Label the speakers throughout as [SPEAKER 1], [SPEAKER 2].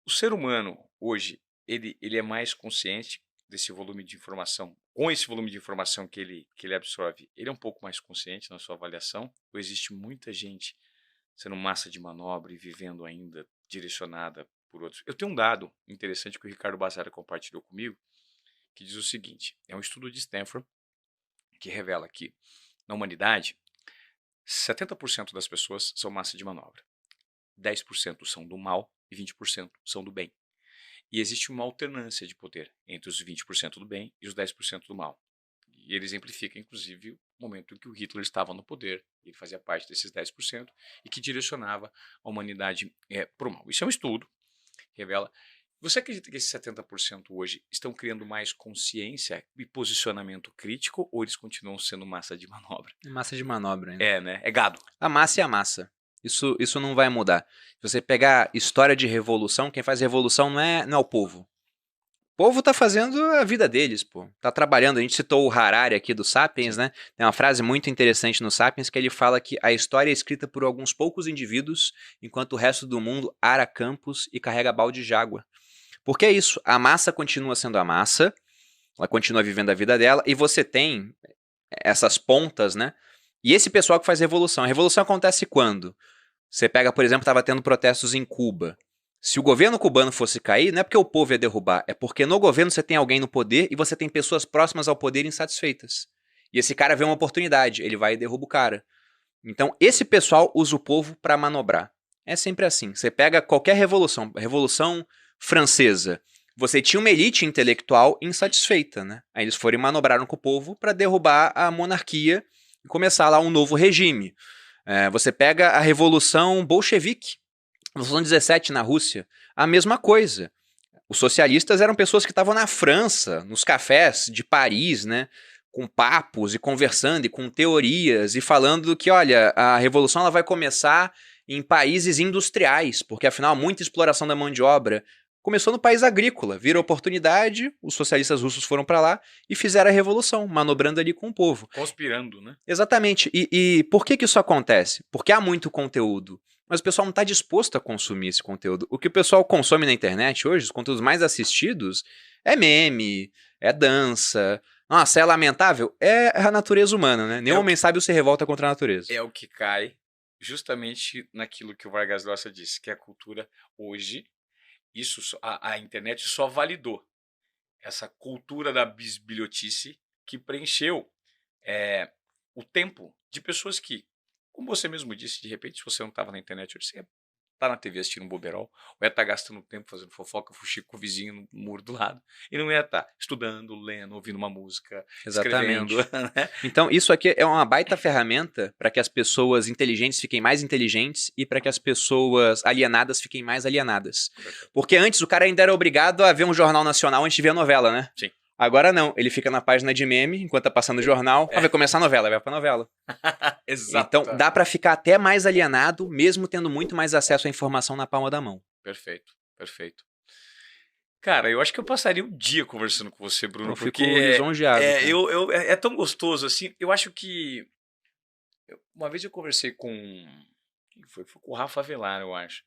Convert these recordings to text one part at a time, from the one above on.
[SPEAKER 1] O ser humano hoje, ele é mais consciente desse volume de informação, com esse volume de informação que ele absorve, ele é um pouco mais consciente na sua avaliação, ou existe muita gente sendo massa de manobra e vivendo ainda direcionada por outros? Eu tenho um dado interessante que o Ricardo Bazara compartilhou comigo, que diz o seguinte: é um estudo de Stanford que revela que, na humanidade, 70% das pessoas são massa de manobra, 10% são do mal e 20% são do bem. E existe uma alternância de poder entre os 20% do bem e os 10% do mal. E ele exemplifica, inclusive, o momento em que o Hitler estava no poder, ele fazia parte desses 10% e que direcionava a humanidade para o mal. Isso é um estudo que revela. Você acredita que esses 70% hoje estão criando mais consciência e posicionamento crítico, ou eles continuam sendo massa de manobra?
[SPEAKER 2] Massa de manobra ainda.
[SPEAKER 1] É, né? É gado.
[SPEAKER 2] A massa é a massa. Isso não vai mudar. Se você pegar história de revolução, quem faz revolução não é o povo. O povo tá fazendo a vida deles, pô. Tá trabalhando. A gente citou o Harari aqui do Sapiens,
[SPEAKER 1] Sim.
[SPEAKER 2] né? Tem uma frase muito interessante no Sapiens que ele fala que a história é escrita por alguns poucos indivíduos, enquanto o resto do mundo ara campos e carrega balde de água. Porque é isso. A massa continua sendo a massa, ela continua vivendo a vida dela, e você tem essas pontas, né? E esse pessoal que faz revolução. A revolução acontece quando? Você pega, por exemplo, estava tendo protestos em Cuba. Se o governo cubano fosse cair, não é porque o povo ia derrubar, é porque no governo você tem alguém no poder e você tem pessoas próximas ao poder insatisfeitas. E esse cara vê uma oportunidade, ele vai e derruba o cara. Então, esse pessoal usa o povo para manobrar. É sempre assim. Você pega qualquer revolução, Revolução Francesa, você tinha uma elite intelectual insatisfeita, né? Aí eles foram e manobraram com o povo para derrubar a monarquia e começar lá um novo regime. Você pega a Revolução Bolchevique, Revolução 17 na Rússia, a mesma coisa. Os socialistas eram pessoas que estavam na França, nos cafés de Paris, né? Com papos e conversando e com teorias e falando que, olha, a revolução ela vai começar em países industriais, porque afinal muita exploração da mão de obra começou no país agrícola, vira oportunidade, os socialistas russos foram para lá e fizeram a revolução, manobrando ali com o povo.
[SPEAKER 1] Conspirando, né?
[SPEAKER 2] Exatamente. E por que isso acontece? Porque há muito conteúdo. Mas o pessoal não está disposto a consumir esse conteúdo. O que o pessoal consome na internet hoje, os conteúdos mais assistidos, é meme, é dança. Nossa, é lamentável? É a natureza humana, né? Nenhum
[SPEAKER 1] É o
[SPEAKER 2] homem
[SPEAKER 1] que,
[SPEAKER 2] sábio se revolta contra a natureza.
[SPEAKER 1] é o que cai justamente naquilo que o Vargas Llosa disse, que a cultura hoje, a internet só validou essa cultura da bisbilhotice que preencheu é, o tempo de pessoas que, como você mesmo disse, de repente, se você não estava na internet, você ia estar na TV assistindo um boberol, ou ia estar gastando tempo fazendo fofoca, fuxico com o vizinho no muro do lado, e não ia estar estudando, lendo, ouvindo uma música, escrevendo.
[SPEAKER 2] Exatamente.
[SPEAKER 1] Né?
[SPEAKER 2] Então, isso aqui é uma baita ferramenta para que as pessoas inteligentes fiquem mais inteligentes e para que as pessoas alienadas fiquem mais alienadas. Porque antes o cara ainda era obrigado a ver um jornal nacional antes de ver a novela, né?
[SPEAKER 1] Sim.
[SPEAKER 2] Agora não, ele fica na página de meme enquanto tá passando o jornal. Vai começar a novela, vai pra novela. Então dá
[SPEAKER 1] Exato.
[SPEAKER 2] pra ficar até mais alienado, mesmo tendo muito mais acesso à informação na palma da mão.
[SPEAKER 1] Perfeito, perfeito. Cara, eu acho que eu passaria o dia conversando com você,
[SPEAKER 2] Eu
[SPEAKER 1] Bruno, porque
[SPEAKER 2] fico lisonjeado, cara.
[SPEAKER 1] é tão gostoso assim. Eu acho que uma vez eu conversei com foi com o Rafa Velar, eu acho,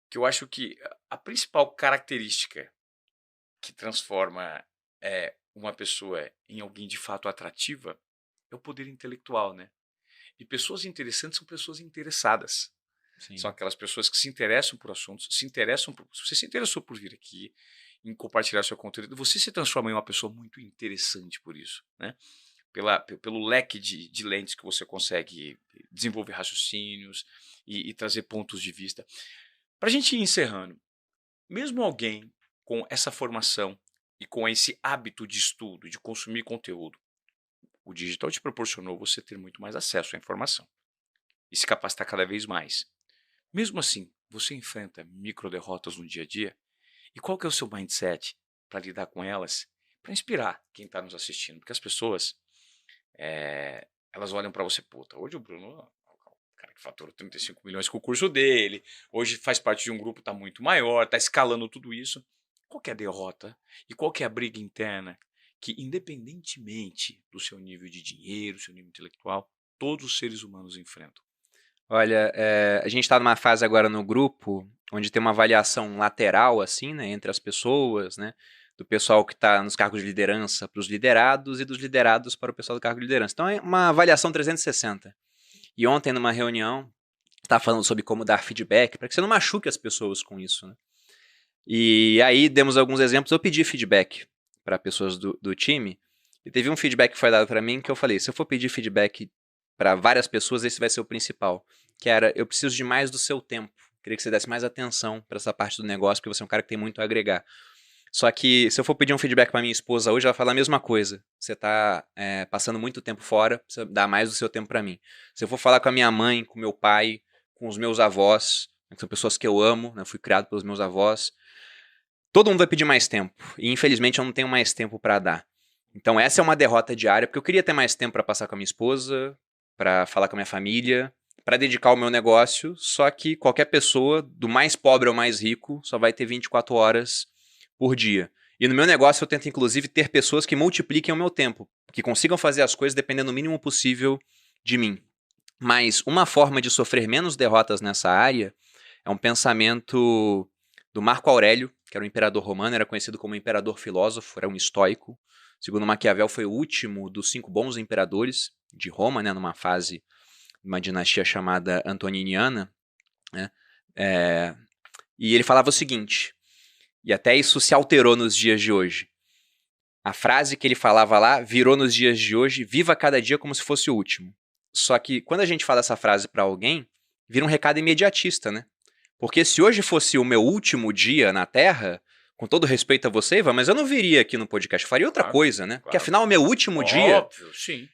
[SPEAKER 1] que eu acho que a principal característica que transforma uma pessoa em alguém de fato atrativa é o poder intelectual, né? E pessoas interessantes são pessoas interessadas. São
[SPEAKER 2] Sim.
[SPEAKER 1] aquelas pessoas que se interessam por assuntos, se interessam por. Se você se interessou por vir aqui, em compartilhar seu conteúdo, você se transforma em uma pessoa muito interessante por isso, né? Pelo leque de lentes que você consegue desenvolver raciocínios e trazer pontos de vista. Para a gente ir encerrando, mesmo alguém com essa formação e com esse hábito de estudo, de consumir conteúdo, o digital te proporcionou você ter muito mais acesso à informação e se capacitar cada vez mais. Mesmo assim, você enfrenta micro derrotas no dia a dia? E qual que é o seu mindset para lidar com elas? Para inspirar quem está nos assistindo. Porque as pessoas, elas olham para você, puta, hoje o Bruno, o cara que faturou 35 milhões com o curso dele, hoje faz parte de um grupo, está muito maior, está escalando tudo isso. Qual que é a derrota? E qual que é a briga interna que, independentemente do seu nível de dinheiro, seu nível intelectual, todos os seres humanos enfrentam?
[SPEAKER 2] Olha, a gente está numa fase agora no grupo onde tem uma avaliação lateral, assim, né, entre as pessoas, né, do pessoal que está nos cargos de liderança para os liderados e dos liderados para o pessoal do cargo de liderança. Então é uma avaliação 360. E ontem, numa reunião, estava falando sobre como dar feedback, para que você não machuque as pessoas com isso, né? E aí demos alguns exemplos, eu pedi feedback para pessoas do time, e teve um feedback que foi dado para mim que eu falei, se eu for pedir feedback para várias pessoas, esse vai ser o principal, que era, eu preciso de mais do seu tempo, queria que você desse mais atenção para essa parte do negócio, porque você é um cara que tem muito a agregar. Só que se eu for pedir um feedback para minha esposa hoje, ela vai falar a mesma coisa. Você está passando muito tempo fora, precisa dar mais do seu tempo para mim. Se eu for falar com a minha mãe, com meu pai, com os meus avós, que são pessoas que eu amo, né, fui criado pelos meus avós, todo mundo vai pedir mais tempo. E infelizmente eu não tenho mais tempo para dar. Então essa é uma derrota diária, porque eu queria ter mais tempo para passar com a minha esposa, para falar com a minha família, para dedicar ao meu negócio, só que qualquer pessoa, do mais pobre ao mais rico, só vai ter 24 horas por dia. E no meu negócio eu tento inclusive ter pessoas que multipliquem o meu tempo, que consigam fazer as coisas dependendo o mínimo possível de mim. Mas uma forma de sofrer menos derrotas nessa área é um pensamento do Marco Aurélio, que era um imperador romano, era conhecido como imperador filósofo, era um estoico. Segundo Maquiavel, foi o último dos 5 bons imperadores de Roma, né, numa fase de uma dinastia chamada Antoniniana, né? E ele falava o seguinte, e até isso se alterou nos dias de hoje. A frase que ele falava lá virou nos dias de hoje, viva cada dia como se fosse o último. Só que quando a gente fala essa frase para alguém, vira um recado imediatista, né? Porque se hoje fosse o meu último dia na Terra, com todo respeito a você, Ivan, mas eu não viria aqui no podcast, eu faria outra coisa, né? Porque afinal, o meu último dia,
[SPEAKER 1] Óbvio, sim.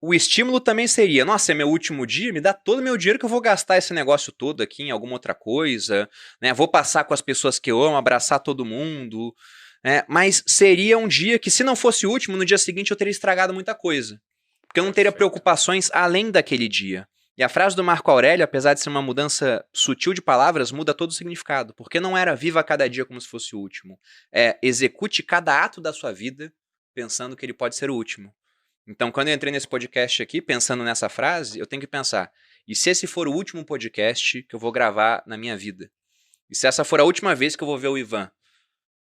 [SPEAKER 2] o estímulo também seria, nossa, é meu último dia, me dá todo o meu dinheiro que eu vou gastar esse negócio todo aqui em alguma outra coisa, né? Vou passar com as pessoas que eu amo, abraçar todo mundo, né? Mas seria um dia que, se não fosse o último, no dia seguinte eu teria estragado muita coisa. Porque eu não teria preocupações além daquele dia. E a frase do Marco Aurélio, apesar de ser uma mudança sutil de palavras, muda todo o significado. Porque não era viva cada dia como se fosse o último. É execute cada ato da sua vida pensando que ele pode ser o último. Então, quando eu entrei nesse podcast aqui, pensando nessa frase, eu tenho que pensar, e se esse for o último podcast que eu vou gravar na minha vida? E se essa for a última vez que eu vou ver o Ivan?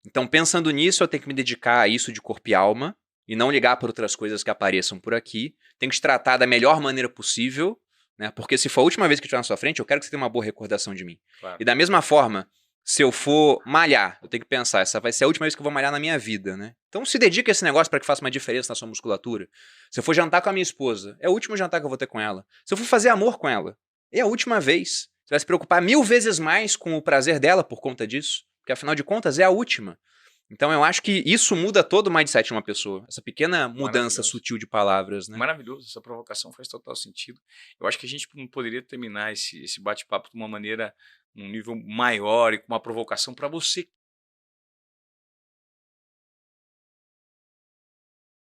[SPEAKER 2] Então, pensando nisso, eu tenho que me dedicar a isso de corpo e alma, e não ligar para outras coisas que apareçam por aqui. Tenho que te tratar da melhor maneira possível, né? Porque se for a última vez que eu estiver na sua frente, eu quero que você tenha uma boa recordação de mim.
[SPEAKER 1] Claro.
[SPEAKER 2] E da mesma forma, se eu for malhar, eu tenho que pensar, essa vai ser a última vez que eu vou malhar na minha vida, né? Então se dedica a esse negócio para que faça uma diferença na sua musculatura. Se eu for jantar com a minha esposa, é o último jantar que eu vou ter com ela. Se eu for fazer amor com ela, é a última vez. Você vai se preocupar 1000 vezes mais com o prazer dela por conta disso, porque afinal de contas é a última. Então eu acho que isso muda todo o mindset de uma pessoa. Essa pequena mudança sutil de palavras, né?
[SPEAKER 1] Maravilhoso, essa provocação faz total sentido. Eu acho que a gente não poderia terminar esse bate-papo de uma maneira, num nível maior e com uma provocação para você